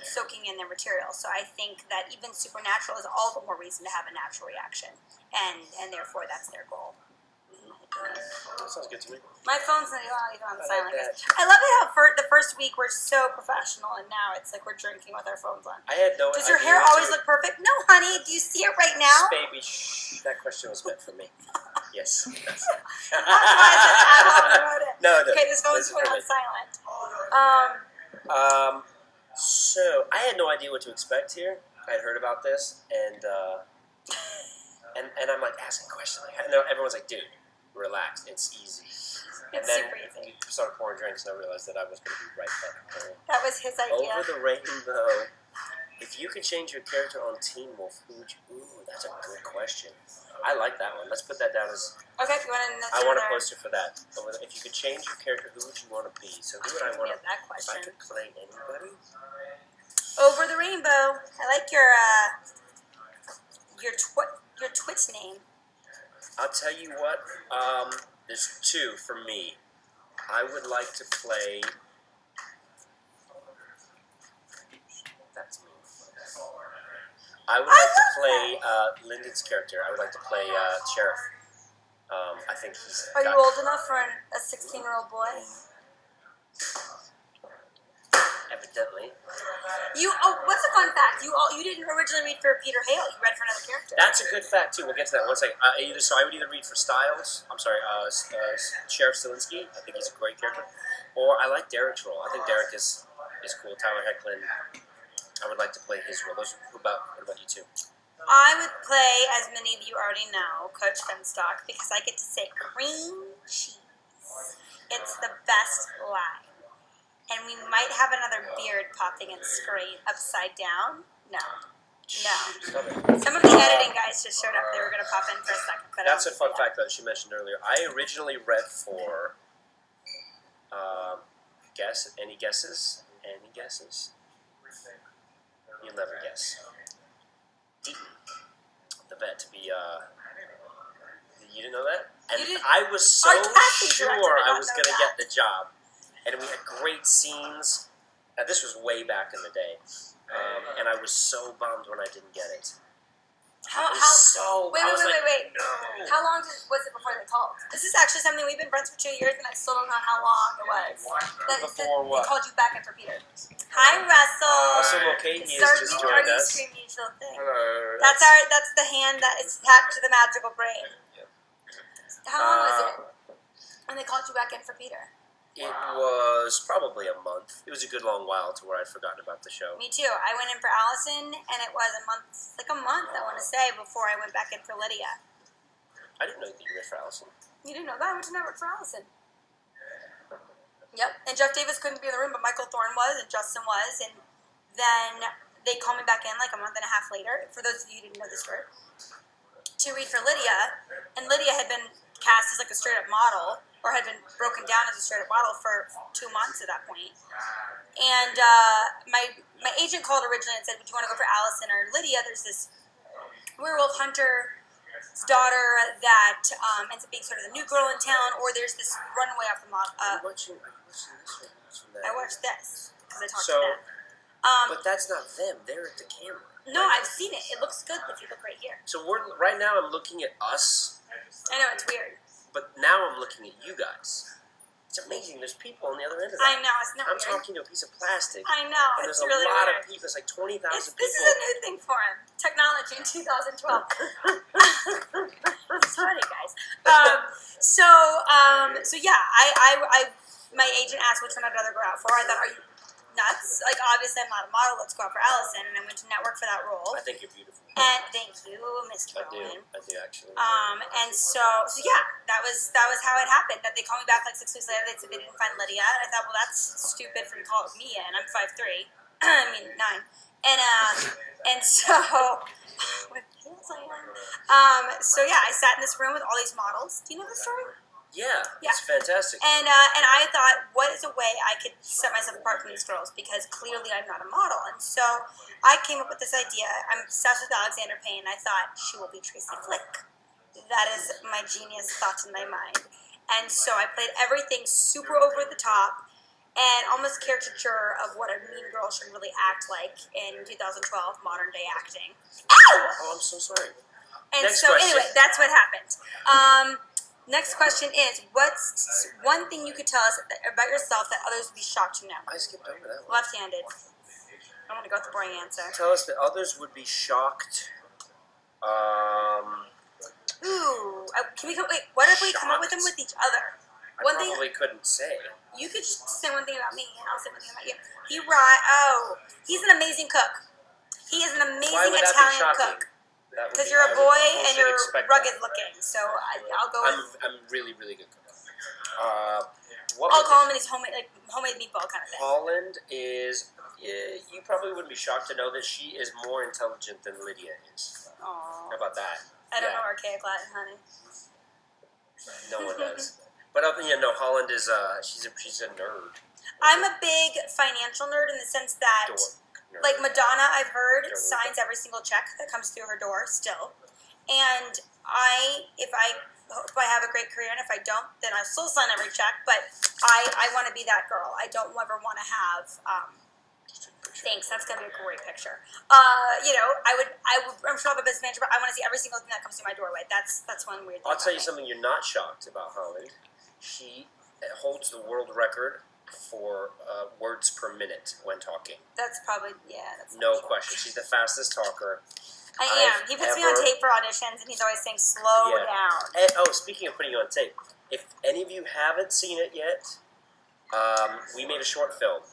soaking in their material. So I think that even supernatural is all the more reason to have a natural reaction, and therefore that's their goal. That sounds good to me. My phone's not even on silent. I love it how the first week we're so professional, and now it's like we're drinking with our phones on. I had no. Does your hair always look perfect? No, honey. Do you see it right now? Baby, shh. That question was meant for me. Yes. That's why I said I wrote it. No. Okay, this phone's going on silent. So I had no idea what to expect here. I had heard about this, and I'm like asking questions. Like, everyone's like, "Dude, relax. It's easy." And then super easy. we started pouring drinks, and I realized that I was going to be right back. That was his idea. Over the rainbow. If you could change your character on Teen Wolf, who would you? Ooh, that's a good question. I like that one. Let's put that down as. Okay, you want to. I want a poster for that. If you could change your character, who would you want to be? So who would I want to? That question. If I could play anybody. Over the rainbow. I like your Twitch name. I'll tell you what. There's two for me. I would like to play. That's me. I would like to play Lyndon's character. I would like to play Sheriff. I think he's. Are you old enough for a 16-year-old boy? Evidently. What's a fun fact? You didn't originally read for Peter Hale. You read for another character. That's a good fact too. We'll get to that one second. I would either read for Styles. I'm sorry, Sheriff Stilinski. I think he's a great character. Or I like Derek's role. I think Derek is cool. Tyler Hoechlin. I would like to play his role. What about you two? I would play, as many of you already know, Coach Finstock, because I get to say cream cheese. It's the best line. And we might have another beard popping and screen upside down. No. Some of the editing guys just showed up. They were going to pop in for a second. But that's a fun fact that she mentioned earlier. I originally read for, any guesses? Any guesses? You'll never guess. Deaton, the vet, to be, you didn't know that? And I was so sure I was going to get the job. And we had great scenes. This was way back in the day. And I was so bummed when I didn't get it. Wait. No. How long was it before they called? This is actually something we've been friends for 2 years, and I still don't know how long it was. Before what? They called you back in for Peter. Hi, Russell. Russell Mulcahy has just joined us. Ustream mutual thing. Hello. That's the hand that is attached to the magical brain. Yep. How long was it when they called you back in for Peter? It was probably a month. It was a good long while to where I'd forgotten about the show. Me too. I went in for Allison, and it was a month, I want to say, before I went back in for Lydia. I didn't know that you went for Allison. You didn't know that? I went to network for Allison. Yep. And Jeff Davis couldn't be in the room, but Michael Thorne was, and Justin was, and then they called me back in like a month and a half later, for those of you who didn't know the story, to read for Lydia, and Lydia had been cast as like a straight-up model, or had been broken down as a straight-up model for 2 months at that point. And my agent called originally and said, would you want to go for Allison or Lydia? There's this werewolf hunter's daughter that ends up being sort of the new girl in town, or there's this runaway off the model. I watched this, because I talked to them. But that's not them. They're at the camera. No, I've seen it. It looks good if you look right here. So right now I'm looking at us. I know, it's weird. But now I'm looking at you guys. It's amazing. There's people on the other end of that. I know. It's not I'm weird. talking to a piece of plastic. I know. And there's really a lot weird. of people. It's like 20,000 people. This is a new thing for him. Technology in 2012. It's funny, guys. So yeah, my agent asked which one I'd rather go out for. I thought, are you nuts? Like, obviously I'm not a model. Let's go out for Allison. And I went to network for that role. I think you're beautiful. And thank you, Mr. Rowan. I do actually. And so yeah, that was how it happened. That they called me back like 6 weeks later. They said they didn't find Lydia. And I thought, well, that's stupid for you to call me in. I'm 5'3". I mean 9. And so with heels on. So yeah, I sat in this room with all these models. Do you know the story? Yeah, it's fantastic. And I thought, what is a way I could set myself apart from these girls? Because clearly I'm not a model. And so I came up with this idea. I'm obsessed with Alexander Payne. I thought, she will be Tracy Flick. That is my genius thought in my mind. And so I played everything super over the top. and almost caricature of what a mean girl should really act like in 2012 modern day acting. Ow! Oh, I'm so sorry. And Next so question. anyway, that's what happened. Next question is, what's one thing you could tell us about yourself that others would be shocked to know? I skipped over that one. Left-handed. I want to go with the boring answer. Tell us that others would be shocked. Ooh, can we wait? What if we come up with them with each other? I One probably couldn't say. You could say one thing about me, and I'll say one thing about you. He's an amazing cook. He is an amazing Why would that be Italian shocking? cook. That would Because be- you're I a boy would- and should you're expect rugged that. looking, so I'll go with. I'm really, really good cook. I'll call him and he's homemade meatball kind of thing. Holland is. You probably wouldn't be shocked to know that she is more intelligent than Lydia is. Aww. How about that? I don't Yeah. know archaic Latin, honey. No one does. But no, Holland is. She's a nerd. I'm a big financial nerd in the sense that, Dork nerd. like Madonna, I've heard Dork. signs every single check that comes through her door still, and if I have a great career, and if I don't, then I'll still sign every check. But I want to be that girl. I don't ever want to have. Thanks. That's gonna be a great picture. I'm sure I'll have a business manager, but I want to see every single thing that comes through my doorway. That's one weird thing. I'll tell you about me. something you're not shocked about Holland. She holds the world record for words per minute when talking. That's probably That's No question. She's the fastest talker. I am. He puts me on tape for auditions, and he's always saying, "Slow down." And, speaking of putting you on tape, if any of you haven't seen it yet, we made a short film.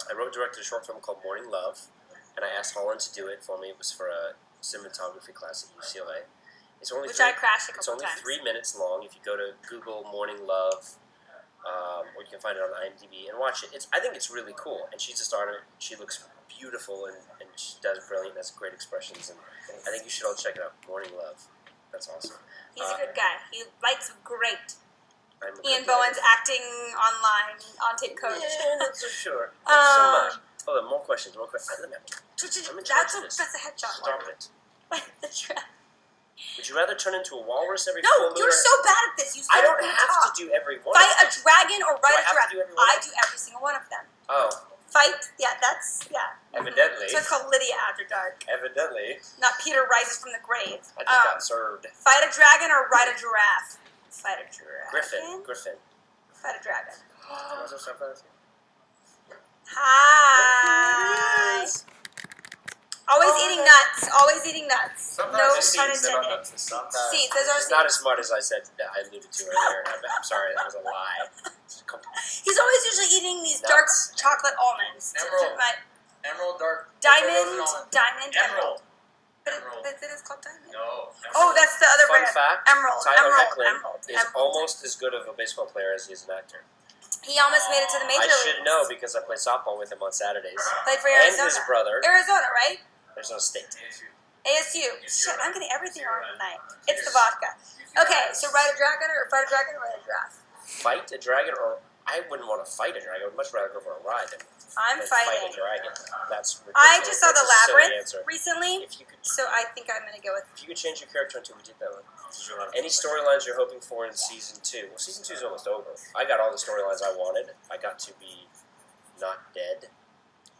I wrote and directed a short film called Morning Love, and I asked Holland to do it for me. It was for a cinematography class at UCLA. It's only Which I crashed a It's couple only times. 3 minutes long. If you go to Google Morning Love, or you can find it on IMDb and watch it. I think it's really cool. And she's a starter. She looks beautiful and she does brilliant. Has great expressions. And I think you should all check it out. Morning Love. That's awesome. He's a good guy. He writes great. I'm a Ian good Bowen's writer. acting online on tape coach. Yeah, not so sure. Thanks so much. Hold on, more questions. I'm in charge of this. That's a headshot. Stop it. The trap. Would you rather turn into a walrus every full No, moon? you're so bad at this. You I said don't it have top. to do every one. Fight a dragon or ride I a have giraffe. to do every one? I do every single one of them. Oh, Fight, evidently. So it's called Lydia After Dark, Evidently. not Peter Rises from the Grave. I just got served. Fight a dragon or ride a giraffe. Fight a dragon. Griffin. Fight a dragon. What's up, Steph? Hi. Always eating nuts. Always eating nuts. Sometimes No it's pun seeds, they're not intended. nuts. Sometimes. Seeds. Those are It's not seeds. as smart as I said that I alluded to earlier. I'm sorry, that was a lie. He's always usually eating these dark Nuts. chocolate almonds. Emerald. Emerald dark. Diamond, Emerald. emerald. But Emerald. it is called diamond. No. Oh, that's the other Fun brand. fact, Emerald. Tyler Emerald. Hoechlin Emerald. is Emerald. almost as good of a baseball player as he is an actor. He almost made it to the major I leagues. should know because I play softball with him on Saturdays. Played for And Arizona. his brother. Arizona, right? Arizona State. ASU. Shit, I'm getting everything wrong tonight. It's the vodka. Okay, so ride a dragon or fight a dragon or ride a giraffe? Fight a dragon, or I wouldn't want to fight a dragon. I would much rather go for a ride than I'm fight fighting. a dragon. That's ridiculous. I just saw That's The a silly Labyrinth answer. recently, If you could, so I think I'm going to go with... if you could change your character into, we did that one. Any storylines you're hoping for in season 2? Well, season 2 is almost over. I got all the storylines I wanted. I got to be not dead.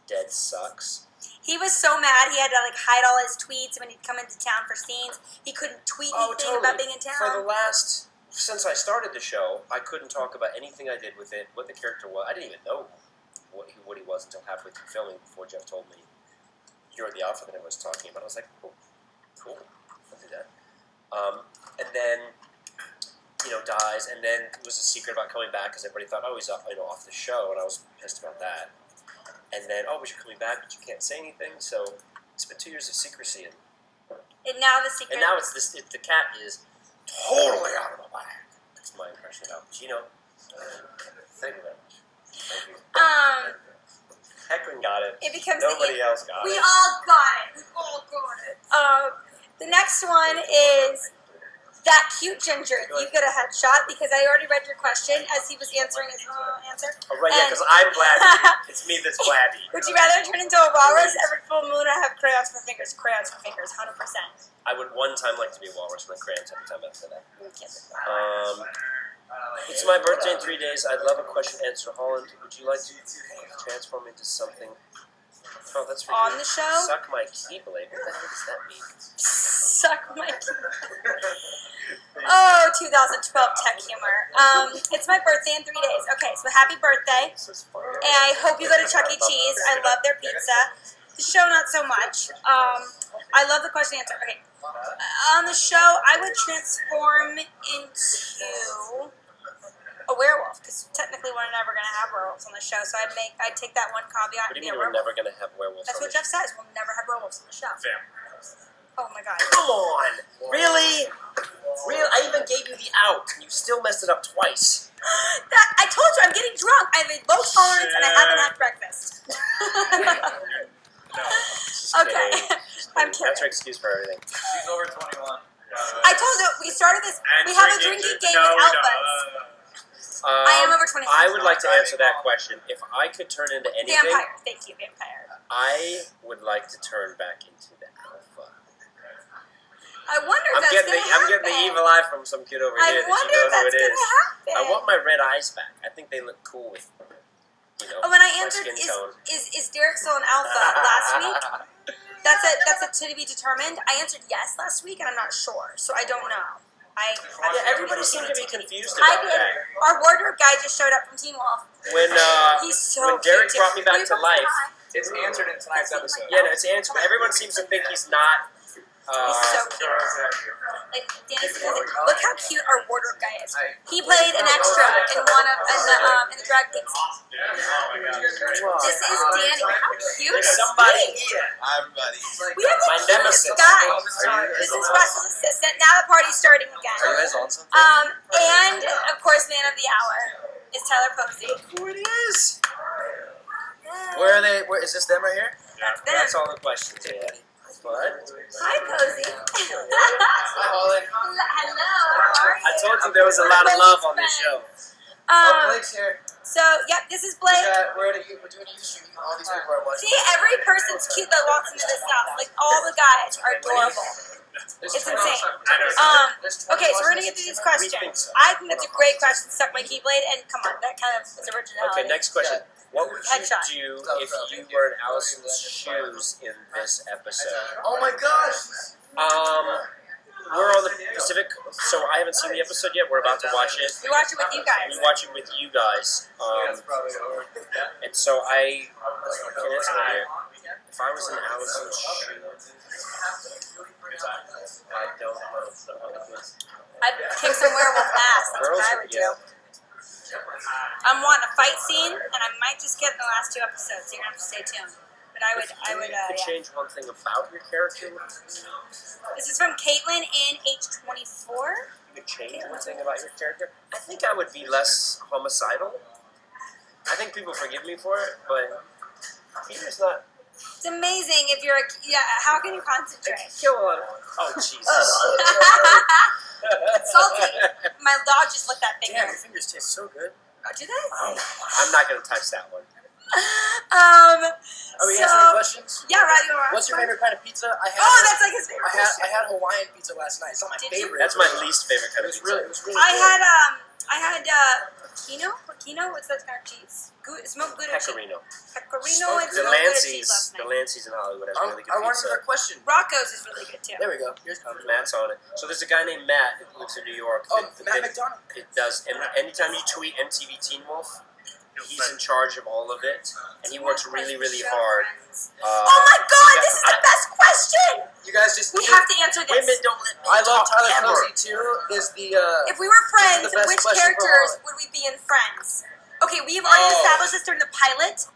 Dead sucks. He was so mad he had to hide all his tweets when he'd come into town for scenes. He couldn't tweet anything about being in town. For the last, since I started the show, I couldn't talk about anything I did with it, what the character was. I didn't even know what he was until halfway through filming before Jeff told me, "You're the outfit that I was talking about." I was like, cool, I'll do that. And then, dies, and then it was a secret about coming back because everybody thought, oh, he's off the show, and I was pissed about that. And then, oh, but you're coming back, but you can't say anything. So it's been 2 years of secrecy, And now the secret... and now it's this. The cat is totally out of the bag. That's my impression of it. Thank you very much. Thank you. Hecklin got it. It becomes Nobody else got We it. all got it. We all got it. The next one is that cute ginger. You get a headshot because I already read your question as he was answering his answer. Oh, right, yeah, And- because I'm Blabby. It's me that's Blabby. Would you rather turn into a walrus every full moon or have crayons for fingers? Crayons for fingers, 100%. I would one time like to be a walrus with crayons every time after that. You can't do that. It's my birthday in 3 days. I'd love a question answered. Holland, would you like to transform into something? Oh, that's for On you. the show? Suck my keyblade. What the heck does that mean? Suck my Oh, 2012 tech humor. It's my birthday in 3 days. Okay, so happy birthday. This is fun. And I hope you go to Chuck E. Cheese. I love their pizza. The show, not so much. I love the question and answer. Okay. On the show, I would transform into a werewolf, because technically we're never going to have werewolves on the show, so I'd take that one caveat What do and you be a mean we're werewolf. never going to have werewolves That's on what the Jeff says. We'll never have werewolves on the show. Oh my god. Come on! Really? I even gave you the out, and you still messed it up twice. I told you, I'm getting drunk. I have a low tolerance and I haven't had breakfast. Okay. I'm kidding. That's her excuse for everything. She's over 21. I told you, we started this, we have a drinking game with alphas. I am over 25. I would like to answer that question. If I could turn into anything, Vampire. Thank you, vampire. I would like to turn back into the alpha. I wonder if that's going to happen. I'm getting the evil eye from some kid over here. I wonder if that's going to happen. I want my red eyes back. I think they look cool with, When I my answered, skin tone. is Derek still an alpha last week? That's a to be determined. I answered yes last week, and I'm not sure, so I don't know. Everybody seemed to be confused I about did. that. Our wardrobe guy just showed up from Teen Wolf. When He's so when Derek cute, brought me back to life, It's answered in tonight's episode. yeah, no, it's answered. Everyone seems to think he's not. He's so cute. Like Danny said, look how cute our wardrobe guy is. He played an extra in in the drag queen scene. This is Danny. How cute There's is somebody he? here. Hi, everybody. We have My the cutest nemesis. guy. Are you This is Russell's assistant. Now the party's starting again. Are you guys on something? And of course, man of the hour is Tyler Posey. Who it is? Where are they? Where is this? Them right here? That's them. That's all the questions. Yeah. What? Hi, Posey. Hi, Holland. Hello. How are you? I told you there was a lot of love on this show. Blake's here. So, yep, this is Blake. We're doing a Ustream. All these people are watching. See, every person's cute that walks into this house. Like, all the guys are adorable. It's insane. Okay, so we're going to get through these questions. I think that's a great question, Suck My Keyblade, and come on, that kind of is originality. Okay, next question. What would Headshot. you do if you were in Allison's shoes in this episode? Oh my gosh! We're on the Pacific, so I haven't seen the episode yet. We're about to watch it. We watch it with you guys. We watch it with you guys. And so I can answer that here. If I was in Allison's shoes, I don't know. I'd kick some werewolf ass. That's Girls, what I would do. yeah. I'm wanting a fight scene, and I might just get in the last 2 episodes, so you're going to have to stay tuned. But I would, You could yeah. change one thing about your character. This is from Caitlin in H24. You could change one thing about your character. I think I would be less homicidal. I think people forgive me for it, but Peter's not. It's amazing if you're how can you I concentrate? could kill a. Oh Jesus! Salty. My dog just licked that finger. Damn, your fingers taste so good. Oh, do they? I'm not gonna touch that one. Are we so, answering questions? Yeah, right. You are. What's your favorite kind of pizza? That's like his favorite. I had Hawaiian pizza last night. It's not my Did you? favorite. That's my least favorite kind of pizza. It was really I good. had Pequeno. What's that kind of cheese? Smoked Gouda cheese. Pecorino. Pecorino and The smoked Gouda cheese last The night. Lancey's in Hollywood has really good I wanted pizza. another question. Rocco's is really good too. There we go. Here's comes Matt's on it. So there's a guy named Matt who lives in New York. Oh, Matt McDonald. It does. And anytime you tweet MTV Teen Wolf, he's in charge of all of it, and he works really, really hard. Oh my God! This is the best question. You guys just. We have to answer this. Women don't let me I love talk Tyler ever. Posey too. Is the If we were friends, This is the best which question for characters Holland. would we be in Friends? Okay, we've already established this during the pilot.